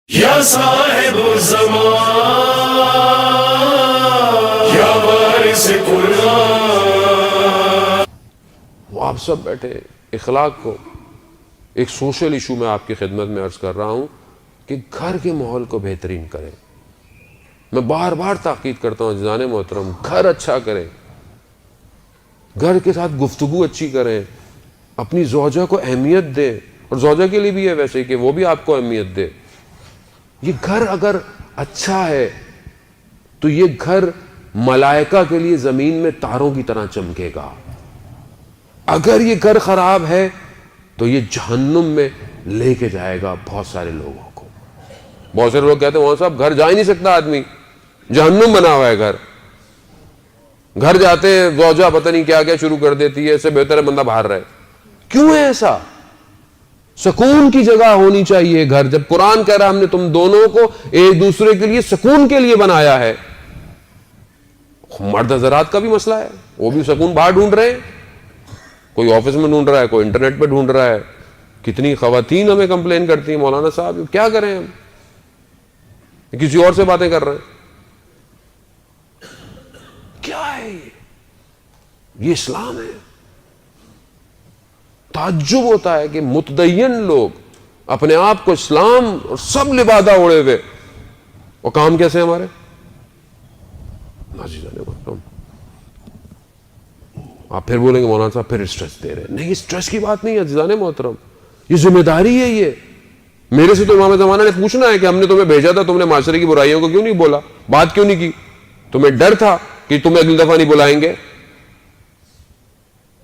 یا صاحب الزمان یا وارث قرآن. وہ آپ سب بیٹھے اخلاق کو ایک سوشل ایشو میں آپ کی خدمت میں عرض کر رہا ہوں کہ گھر کے ماحول کو بہترین کریں. میں بار بار تاکید کرتا ہوں عزیزان محترم، گھر اچھا کریں، گھر کے ساتھ گفتگو اچھی کریں، اپنی زوجہ کو اہمیت دیں، اور زوجہ کے لیے بھی ہے ویسے کہ وہ بھی آپ کو اہمیت دے. یہ گھر اگر اچھا ہے تو یہ گھر ملائکہ کے لیے زمین میں تاروں کی طرح چمکے گا. اگر یہ گھر خراب ہے تو یہ جہنم میں لے کے جائے گا بہت سارے لوگوں کو. بہت سارے لوگ کہتے ہیں وہاں صاحب گھر جا ہی نہیں سکتا آدمی، جہنم بنا ہوا ہے گھر. گھر جاتے ہیں زوجہ پتہ نہیں کیا کیا شروع کر دیتی ہے، اس سے بہتر ہے بندہ باہر رہے. کیوں ہے ایسا؟ سکون کی جگہ ہونی چاہیے گھر. جب قرآن کہہ رہا ہم نے تم دونوں کو ایک دوسرے کے لیے سکون کے لیے بنایا ہے. مرد حضرات کا بھی مسئلہ ہے، وہ بھی سکون باہر ڈھونڈ رہے ہیں، کوئی آفس میں ڈھونڈ رہا ہے، کوئی انٹرنیٹ پہ ڈھونڈ رہا ہے. کتنی خواتین ہمیں کمپلین کرتی ہیں مولانا صاحب کیا کریں ہم، کسی اور سے باتیں کر رہے ہیں. کیا ہے یہ اسلام ہے؟ تعجب ہوتا ہے کہ متدین لوگ اپنے آپ کو اسلام اور سب لبادہ اوڑے ہوئے، اور کام کیسے ہمارے آپ پھر بولیں گے مولانا صاحب پھر اسٹریس دے رہے ہیں. نہیں، اسٹریس کی بات نہیں ہے عزیزان محترم، یہ ذمہ داری ہے. یہ میرے سے تو امام زمانہ نے پوچھنا ہے کہ ہم نے تمہیں بھیجا تھا، تم نے معاشرے کی برائیوں کو کیوں نہیں بولا، بات کیوں نہیں کی؟ تمہیں ڈر تھا کہ تمہیں اگلی دفعہ نہیں بلائیں گے؟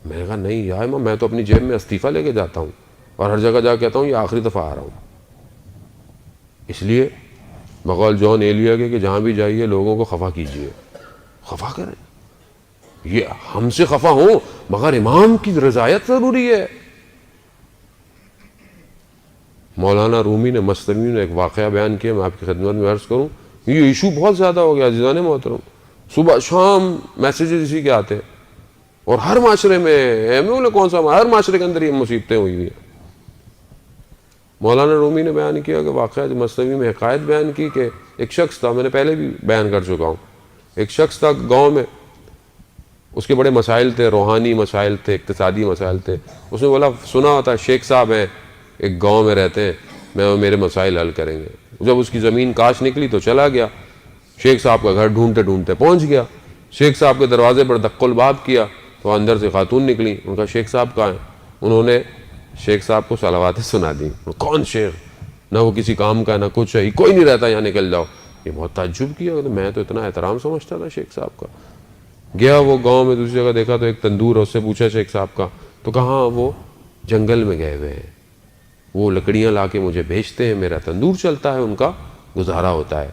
میں نے کہا نہیں یا امام، میں تو اپنی جیب میں استعفیٰ لے کے جاتا ہوں اور ہر جگہ جا کے کہتا ہوں یہ آخری دفعہ آ رہا ہوں. اس لیے بقول جان ایلیا کے کہ جہاں بھی جائیے لوگوں کو خفا کیجیے، خفا کریں. یہ ہم سے خفا ہوں مگر امام کی رضایت ضروری ہے. مولانا رومی نے مصنوی نے ایک واقعہ بیان کیا، میں آپ کی خدمت میں عرض کروں. یہ ایشو بہت زیادہ ہو گیا عزیزان محترم، صبح شام میسیجز اسی کے آتے ہیں، اور ہر معاشرے میں کون سا ہر معاشرے کے اندر یہ مصیبتیں ہوئی ہوئی ہیں. مولانا رومی نے بیان کیا کہ واقعہ مصنوی میں حکایت بیان کی کہ ایک شخص تھا، میں نے پہلے بھی بیان کر چکا ہوں. ایک شخص تھا گاؤں میں، اس کے بڑے مسائل تھے، روحانی مسائل تھے، اقتصادی مسائل تھے. اس نے بولا سنا ہوتا شیخ صاحب ہیں ایک گاؤں میں رہتے ہیں، میرے مسائل حل کریں گے. جب اس کی زمین کاش نکلی تو چلا گیا، شیخ صاحب کا گھر ڈھونڈتے ڈھونڈتے پہنچ گیا. شیخ صاحب کے دروازے پر دق الباب کیا تو اندر سے خاتون نکلی. ان کا شیخ صاحب کہاں ہیں؟ انہوں نے شیخ صاحب کو صلواتیں سنا دی. کون شیخ؟ نہ وہ کسی کام کا نہ کچھ ہے، کوئی نہیں رہتا یہاں، نکل جاؤ. یہ بہت تعجب کیا، میں تو اتنا احترام سمجھتا تھا شیخ صاحب کا. گیا وہ گاؤں میں، دوسری جگہ دیکھا تو ایک تندور ہے، اس سے پوچھا شیخ صاحب کا تو کہاں وہ جنگل میں گئے ہوئے ہیں، وہ لکڑیاں لا کے مجھے بھیجتے ہیں، میرا تندور چلتا ہے، ان کا گزارا ہوتا ہے.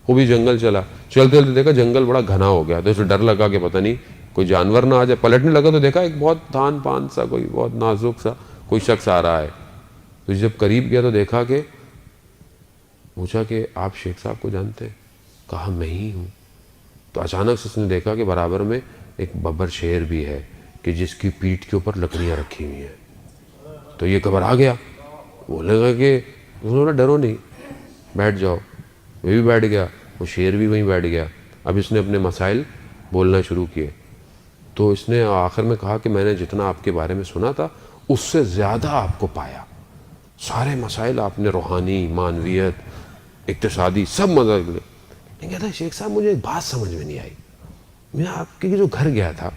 وہ بھی جنگل چلا، چلتے چلتے دیکھا جنگل بڑا گھنا ہو گیا تو اسے ڈر لگا کہ پتہ نہیں کوئی جانور نہ آ جائے. پلٹنے لگا تو دیکھا ایک بہت تھان پان سا کوئی بہت نازک سا کوئی شخص آ رہا ہے. تو جب قریب گیا تو دیکھا کہ پوچھا کہ آپ شیخ صاحب کو جانتے ہیں؟ کہا میں ہی ہوں. تو اچانک سے اس نے دیکھا کہ برابر میں ایک ببر شیر بھی ہے کہ جس کی پیٹھ کے اوپر لکڑیاں رکھی ہوئی ہیں. تو یہ گھبرا گیا، بولنے لگا کہ انہوں نے ڈرو نہیں، بیٹھ جاؤ. وہ بھی بیٹھ گیا، وہ شیر بھی وہیں بیٹھ گیا. اب اس نے اپنے مسائل بولنا شروع کیے. تو اس نے آخر میں کہا کہ میں نے جتنا آپ کے بارے میں سنا تھا اس سے زیادہ آپ کو پایا. سارے مسائل آپ نے روحانی، معنویت، اقتصادی سب مدد لے. لیکن کہتا ہے شیخ صاحب مجھے ایک بات سمجھ میں نہیں آئی، میں آپ کے جو گھر گیا تھا،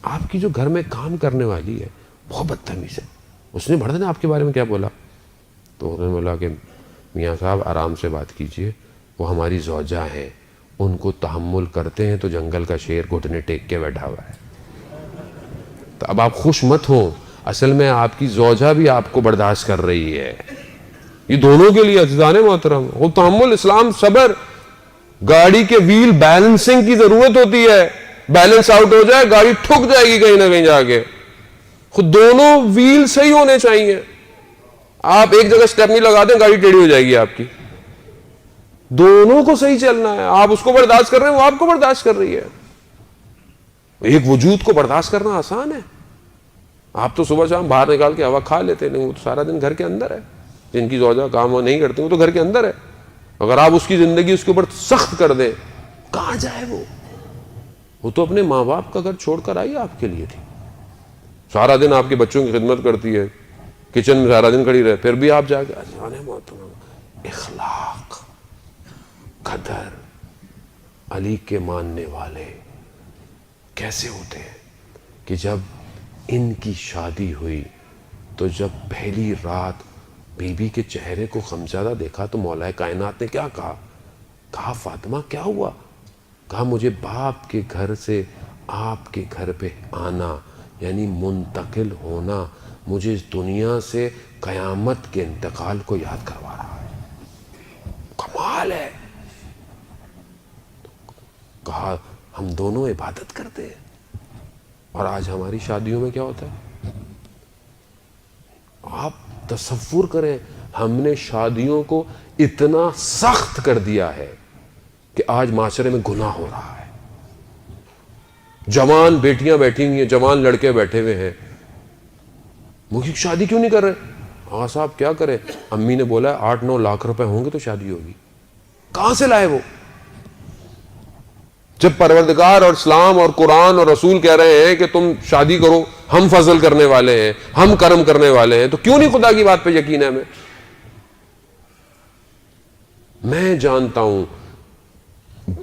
آپ کی جو گھر میں کام کرنے والی ہے بہت بدتمیز ہے. اس نے بڑھا نے آپ کے بارے میں کیا بولا؟ تو انہوں نے بولا کہ میاں صاحب آرام سے بات کیجئے، وہ ہماری زوجہ ہیں، ان کو تحمل کرتے ہیں تو جنگل کا شیر گھٹنے ٹیک کے بیٹھا ہوا ہے. تو اب آپ خوش مت ہوں، اصل میں آپ کی زوجہ بھی آپ کو برداشت کر رہی ہے. یہ دونوں کے لیے عزیزان محترم وہ تحمل، اسلام، صبر. گاڑی کے ویل بیلنسنگ کی ضرورت ہوتی ہے، بیلنس آؤٹ ہو جائے گاڑی ٹھک جائے گی کہیں نہ کہیں جا کے. خود دونوں ویل صحیح ہونے چاہیے. آپ ایک جگہ سٹیپنی لگا دیں گاڑی ٹیڑھی ہو جائے گی آپ کی. دونوں کو صحیح چلنا ہے. آپ اس کو برداشت کر رہے ہیں، وہ آپ کو برداشت کر رہی ہے. ایک وجود کو برداشت کرنا آسان ہے. آپ تو صبح شام باہر نکال کے ہوا کھا لیتے ہیں، وہ تو سارا دن گھر کے اندر ہے. جن کی زوجہ کام نہیں کرتی وہ تو گھر کے اندر ہے. اگر آپ اس کی زندگی اس کے اوپر سخت کر دیں، کہاں جائے وہ تو اپنے ماں باپ کا گھر چھوڑ کر آئی آپ کے لیے تھی، سارا دن آپ کے بچوں کی خدمت کرتی ہے، کچن میں سارا دن کھڑی رہے، پھر بھی آپ جا کے اخلاق، قدر، علی کے ماننے والے کیسے ہوتے ہیں کہ جب ان کی شادی ہوئی تو جب پہلی رات بی بی کے چہرے کو غمزدہ دیکھا تو مولا کائنات نے کیا کہا فاطمہ کیا ہوا؟ کہا مجھے باپ کے گھر سے آپ کے گھر پہ آنا یعنی منتقل ہونا مجھے اس دنیا سے قیامت کے انتقال کو یاد کروا رہا ہے۔ کمال ہے۔ کہا ہم دونوں عبادت کرتے ہیں اور آج ہماری شادیوں میں کیا ہوتا ہے؟ آپ تصور کریں، ہم نے شادیوں کو اتنا سخت کر دیا ہے کہ آج معاشرے میں گناہ ہو رہا ہے۔ جوان بیٹیاں بیٹھی ہوئی ہیں، جوان لڑکے بیٹھے ہوئے ہیں، مجھے شادی کیوں نہیں کر رہے؟ ہاں صاحب کیا کریں، امی نے بولا 8-9 لاکھ روپے ہوں گے تو شادی ہوگی۔ کہاں سے لائے وہ؟ جب پروردگار اور اسلام اور قرآن اور رسول کہہ رہے ہیں کہ تم شادی کرو، ہم فضل کرنے والے ہیں، ہم کرم کرنے والے ہیں، تو کیوں نہیں خدا کی بات پہ یقین ہے ہمیں؟ میں جانتا ہوں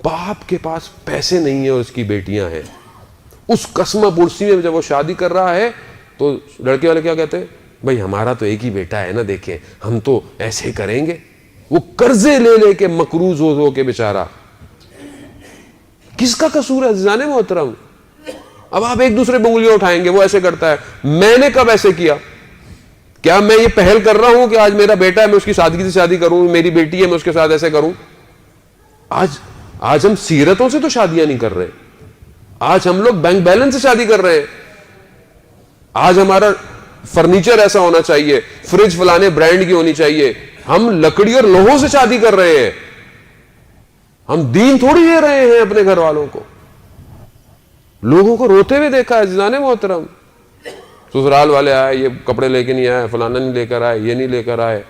باپ کے پاس پیسے نہیں ہیں اور اس کی بیٹیاں ہیں، اس قسمہ پرسی میں جب وہ شادی کر رہا ہے تو لڑکے والے کیا کہتے ہیں؟ بھائی ہمارا تو ایک ہی بیٹا ہے نا، دیکھیں ہم تو ایسے کریں گے۔ وہ قرضے لے لے کے مقروض ہو کے بیچارہ، کس کا قصور ہے عزیزان محترم؟ اب آپ ایک دوسرے پہ انگلیاں اٹھائیں گے، وہ ایسے کرتا ہے، میں نے کب ایسے کیا؟ کیا میں یہ پہل کر رہا ہوں کہ آج میرا بیٹا ہے میں اس کی سادگی سے شادی کروں، میری بیٹی ہے میں اس کے ساتھ ایسے کروں؟ آج ہم سیرتوں سے تو شادیاں نہیں کر رہے، آج ہم لوگ بینک بیلنس سے شادی کر رہے ہیں۔ آج ہمارا فرنیچر ایسا ہونا چاہیے، فریج فلانے برانڈ کی ہونی چاہیے، ہم لکڑی اور لوہوں سے شادی کر رہے ہیں، ہم دین تھوڑی دے رہے ہیں اپنے گھر والوں کو۔ لوگوں کو روتے ہوئے دیکھا ہے عزیزان محترم، سسرال والے آئے، یہ کپڑے لے کے نہیں آئے، فلانا نہیں لے کر آئے، یہ نہیں لے کر آئے۔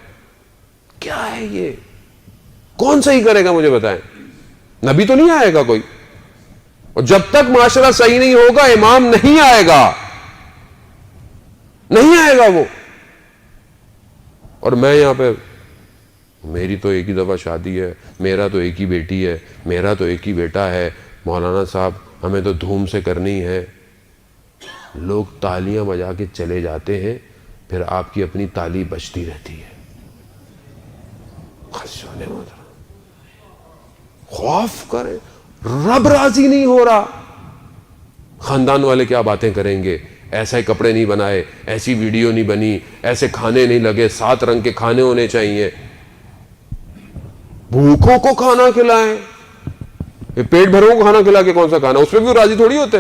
کیا ہے یہ؟ کون صحیح کرے گا مجھے بتائیں؟ نبی تو نہیں آئے گا کوئی، اور جب تک معاشرہ صحیح نہیں ہوگا امام نہیں آئے گا، نہیں آئے گا وہ۔ اور میں یہاں پہ میری تو ایک ہی دفعہ شادی ہے، میرا تو ایک ہی بیٹی ہے، میرا تو ایک ہی بیٹا ہے، مولانا صاحب ہمیں تو دھوم سے کرنی ہے۔ لوگ تالیاں بجا کے چلے جاتے ہیں، پھر آپ کی اپنی تالی بجتی رہتی ہے۔ خوف کریں، رب راضی نہیں ہو رہا۔ خاندان والے کیا باتیں کریں گے؟ ایسے کپڑے نہیں بنائے، ایسی ویڈیو نہیں بنی، ایسے کھانے نہیں لگے، 7 رنگ کے کھانے ہونے چاہیے۔ بھوکوں کو کھانا کھلائیں، پیٹ بھروں کو کھانا کھلا کے کون سا کھانا؟ اس پہ بھی راضی تھوڑی ہوتے۔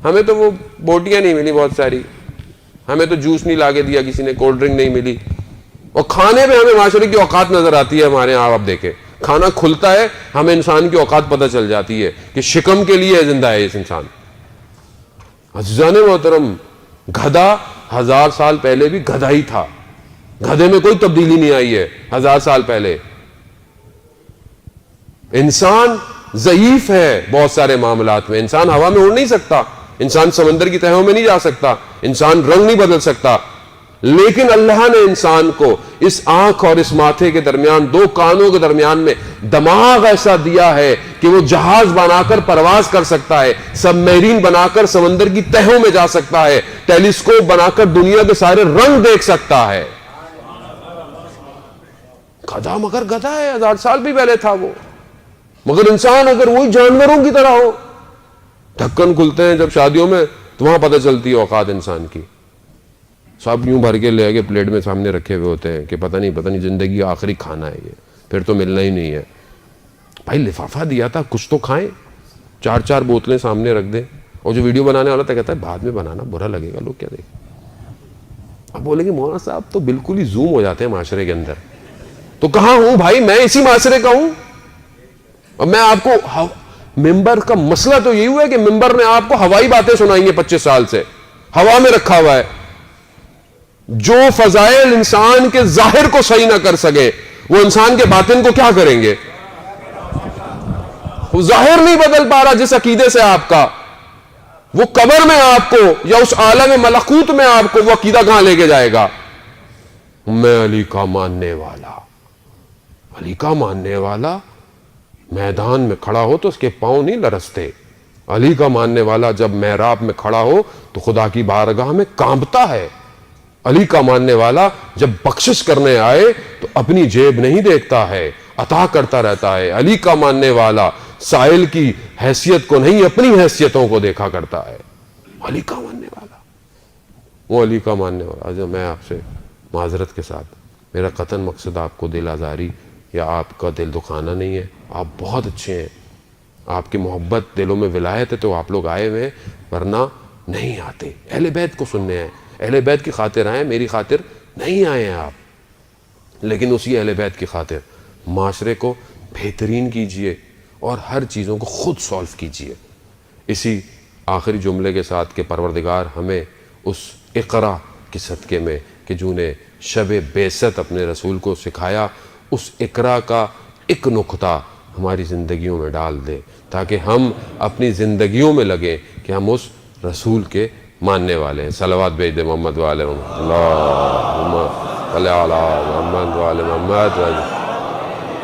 ہمیں تو وہ بوٹیاں نہیں ملی بہت ساری، ہمیں تو جوس نہیں لا کے دیا کسی نے، کولڈ ڈرنک نہیں ملی، اور کھانے پہ ہمیں معاشرے کی اوقات نظر آتی ہے۔ ہمارے یہاں آپ دیکھیں کھانا کھلتا ہے، ہمیں انسان کی اوقات پتہ چل جاتی ہے کہ شکم کے لیے زندہ ہے اس انسان۔ عزیزان محترم، گدھا 1000 سال پہلے بھی گدھا ہی تھا، گدھے میں کوئی تبدیلی نہیں آئی ہے 1000 سال پہلے۔ انسان ضعیف ہے بہت سارے معاملات میں، انسان ہوا میں اڑ نہیں سکتا، انسان سمندر کی تہوں میں نہیں جا سکتا، انسان رنگ نہیں بدل سکتا، لیکن اللہ نے انسان کو اس آنکھ اور اس ماتھے کے درمیان، 2 کانوں کے درمیان میں دماغ ایسا دیا ہے کہ وہ جہاز بنا کر پرواز کر سکتا ہے، سب میرین بنا کر سمندر کی تہوں میں جا سکتا ہے، ٹیلیسکوپ بنا کر دنیا کے سارے رنگ دیکھ سکتا ہے۔ گدھا مگر گدھا ہے، 1000 سال بھی پہلے تھا وہ، مگر انسان اگر وہی جانوروں کی طرح ہو۔ ڈھکن کھلتے ہیں جب شادیوں میں تو وہاں پتہ چلتی ہے اوقات انسان کی۔ سب یوں بھر کے لے کے پلیٹ میں سامنے رکھے ہوئے ہوتے ہیں کہ پتہ نہیں زندگی کا آخری کھانا ہے یہ، پھر تو ملنا ہی نہیں ہے۔ بھائی لفافہ دیا تھا، کچھ تو کھائیں، 4 بوتلیں سامنے رکھ دیں، اور جو ویڈیو بنانے والا تھا کہتا ہے بعد میں بنانا، برا لگے گا، لوگ کیا دیکھیں۔ اب بولیں گے مولانا صاحب تو بالکل ہی زوم ہو جاتے ہیں معاشرے کے اندر، تو کہاں ہوں بھائی؟ میں اسی معاشرے کا ہوں۔ اور میں آپ کو ممبر کا مسئلہ تو یہی ہوا ہے کہ ممبر نے آپ کو ہوائی باتیں سنائی ہیں 25 سال سے، ہوا میں رکھا ہوا ہے۔ جو فضائل انسان کے ظاہر کو صحیح نہ کر سکے وہ انسان کے باطن کو کیا کریں گے؟ وہ ظاہر نہیں بدل پا رہا جس عقیدے سے آپ کا، وہ قبر میں آپ کو یا اس عالم ملکوت میں آپ کو وہ عقیدہ کہاں لے کے جائے گا؟ میں علی کا ماننے والا، علی کا ماننے والا میدان میں کھڑا ہو تو اس کے پاؤں نہیں لرزتے. علی کا ماننے والا جب محراب میں کھڑا ہو تو خدا کی بارگاہ میں کانپتا ہے. علی کا ماننے والا جب بخشش کرنے آئے تو اپنی جیب نہیں دیکھتا ہے، عطا کرتا رہتا ہے. علی کا ماننے والا سائل کی حیثیت کو نہیں اپنی حیثیتوں کو دیکھا کرتا ہے. علی کا ماننے والا، وہ علی کا ماننے والا. جو میں آپ سے معذرت کے ساتھ، میرا قطعاً مقصد آپ کو دل آزاری یا آپ کا دل دکھانا نہیں ہے. آپ بہت اچھے ہیں، آپ کی محبت دلوں میں ولایت ہے تو آپ لوگ آئے ہوئے، ورنہ نہیں آتے. اہل بیت کو سننے ہیں، اہل بیت کی خاطر آئے، میری خاطر نہیں آئے ہیں آپ. لیکن اسی اہل بیت کی خاطر معاشرے کو بہترین کیجئے اور ہر چیزوں کو خود سولف کیجئے. اسی آخری جملے کے ساتھ کہ پروردگار ہمیں اس اقرا کے صدقے میں کہ جنہوں نے شب بعثت اپنے رسول کو سکھایا، اس اقرا کا ایک نقطہ ہماری زندگیوں میں ڈال دے تاکہ ہم اپنی زندگیوں میں لگیں کہ ہم اس رسول کے ماننے والے ہیں. صلوات بھیج دے محمد والے محمد، اللہم صلی علی محمد والے محمد.